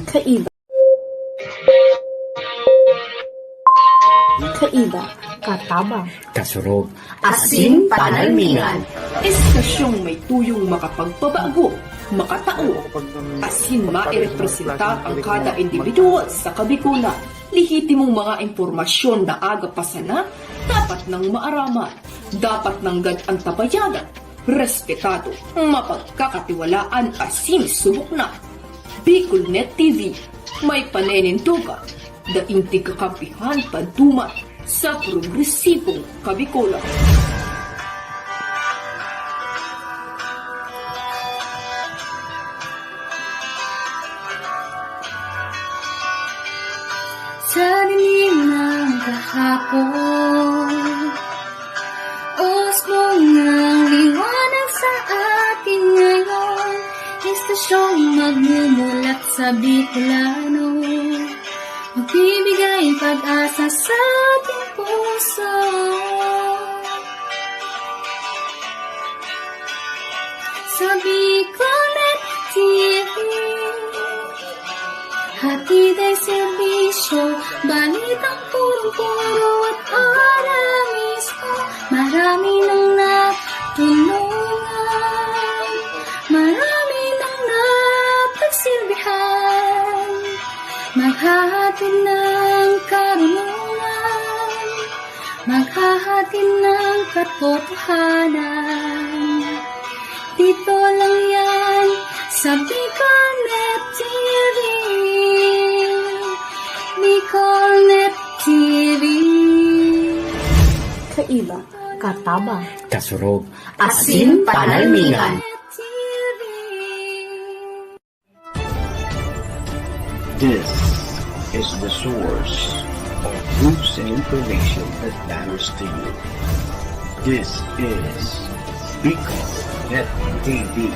Kaiba. Kaiba, katabang, kasurog, Asin panalmingan. Estasyong may tuyong makapagpabago, makatao, asin mairepresenta ang kada individual sa Kabikulan. Lihitimong mga impormasyon na aga pa sana, dapat nang maaraman, dapat nang gadang tabayanan, respetado, mapagkakatiwalaan asin subok na. Bicolnet TV, may panenintuga, daing tigkakampihan padumat sa progresibong Kabikulan. Sa dilim ng kahapon, usbong ng liwanag sa atin ngayon, estasyong magmumulat sa Bicolano, magbibigay pag-asa sa ating puso. Sa Bicolnet TV, hatid ay serbisyo, balitang purong-puro at aral mismo. Marami nang natulungan, marami nang napagsilbihan, maghahatid ng karunungan, maghahatid ng katotohanan. Dito lang yan sa Bicolnet TV. Bicolnet TV. kaiba, katabang, kasurog, Asin panalmingan. This is the source of news and information that matters to you. This is Bicolnet TV.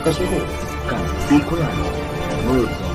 Kasunod kang Bicolano Worldwide.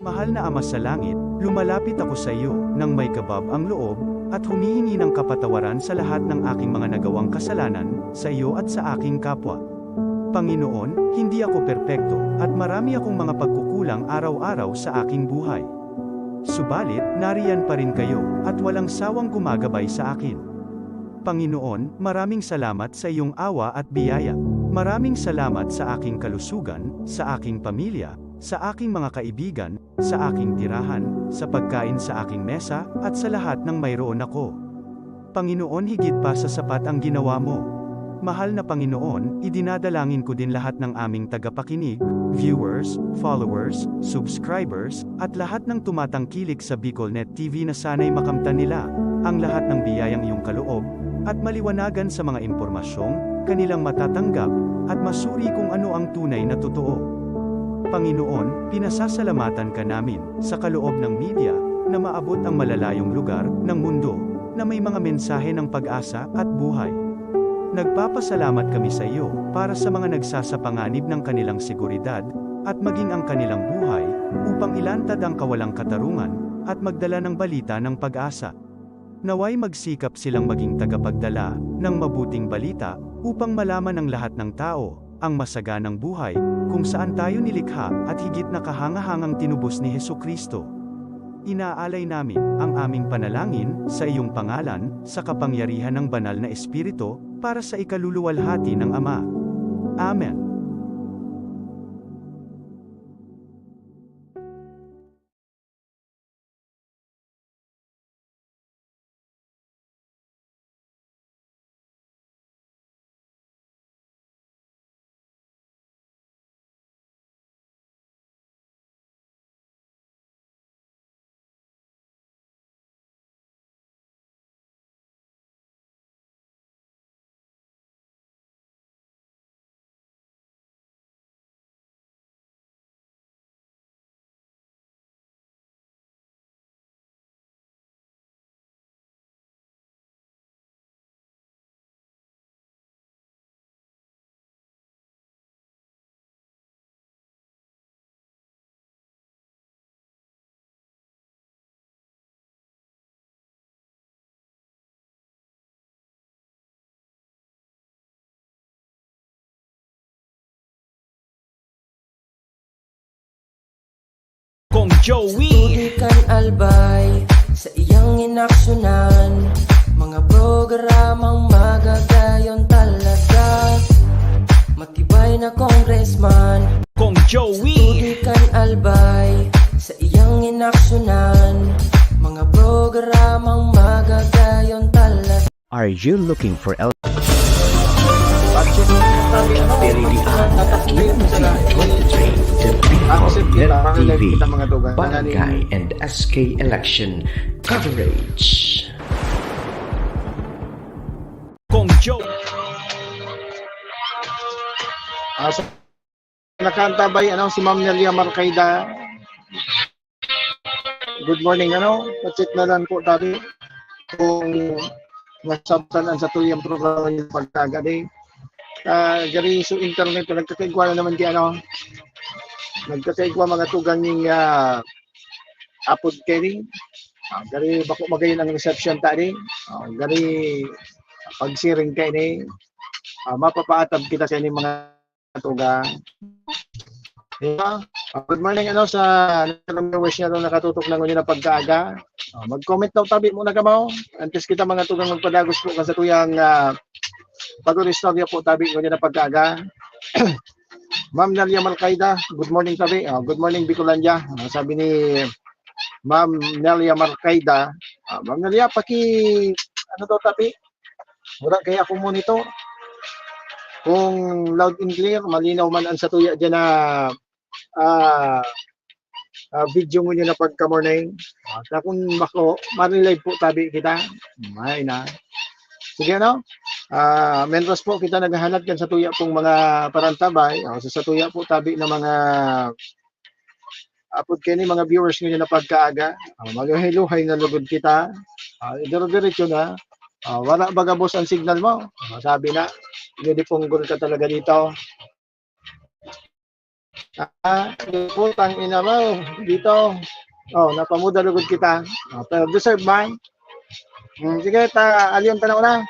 Mahal na Ama sa langit, lumalapit ako sa iyo nang may kabab ang loob, at humihingi ng kapatawaran sa lahat ng aking mga nagawang kasalanan, sa iyo at sa aking kapwa. Panginoon, hindi ako perpekto, at marami akong mga pagkukulang araw-araw sa aking buhay. Subalit, nariyan pa rin kayo, at walang sawang gumagabay sa akin. Panginoon, maraming salamat sa iyong awa at biyaya. Maraming salamat sa aking kalusugan, sa aking pamilya, sa aking mga kaibigan, sa aking tirahan, sa pagkain sa aking mesa, at sa lahat ng mayroon ako. Panginoon, higit pa sa sapat ang ginawa mo. Mahal na Panginoon, idinadalangin ko din lahat ng aming tagapakinig, viewers, followers, subscribers, at lahat ng tumatangkilik sa BicolNet TV na sana'y makamtan nila ang lahat ng biyayang iyong kaloob, at maliwanagan sa mga impormasyong kanilang matatanggap, at masuri kung ano ang tunay na totoo. Panginoon, pinasasalamatan ka namin, sa kaloob ng media, na maabot ang malalayong lugar, ng mundo, na may mga mensahe ng pag-asa, at buhay. Nagpapasalamat kami sa iyo, para sa mga nagsasapanganib ng kanilang seguridad, at maging ang kanilang buhay, upang ilantad ang kawalang katarungan, at magdala ng balita ng pag-asa. Naway magsikap silang maging tagapagdala, ng mabuting balita, upang malaman ng lahat ng tao, ang masaganang buhay, kung saan tayo nilikha, at higit na kahangahangang tinubos ni Hesukristo. Inaalay namin ang aming panalangin sa iyong pangalan, sa kapangyarihan ng banal na Espiritu, para sa ikaluluwalhati ng Ama. Amen. Kong Joey Tudikan albay sa iyang inaksyonan, mga programang magagayon talaga. Matibay na congressman, Kong Joey tudikan albay sa iyang inaksyonan, mga programang magagayon talaga. Are you looking for Bicol TV, Barangay and SK election coverage. Kong Joey So, nakantabay si Ma'am Nelia Marcaida. Good morning, Pacheck na lang po tayo kung nasabtan sa tuyang programa yung pagkagadi. Gari so internet, nagkakaigwa na naman di nagkakaigwa mga tugang yung apod carrying. Gari bako magayon ang reception tadi. Gari pagsiring kayo ni mapapaatab kita sa inyong mga tugang. Good morning sa wish niya nakatutok lang nyo na pagkaaga. Mag-comment daw tabi muna ka mo. Antes kita mga tugang magpadagos po sa tuyang pag-istorya po tabi nyo na pagkaaga. Ma'am Nelia Marcaida, good morning tabi. Good morning Bicolandia. Sabi ni Ma'am Nelia Marcaida, Ma'am Nelia, daw tabi? Mura kaya ako monitor. Kung loud and clear, malinaw man ang sa tuya dyan na video mo nyo na pagka-morning. Kung mako, marilive po tabi kita. May na. Sige mentras po kita naghahanap kan sa tuya pong mga parantabay. Sa tuya po tabi na mga apod kini mga viewers nyo na pagkaaga. Maghahiluhay na lugod kita. Idiro-diretso na. Wala baga boss ang signal mo. Sabi na, hindi punggol ka talaga dito. Putang ina mo, dito. Oh, napamudalugod kita. Pero deserve man. Sige, aliyon tanaw na.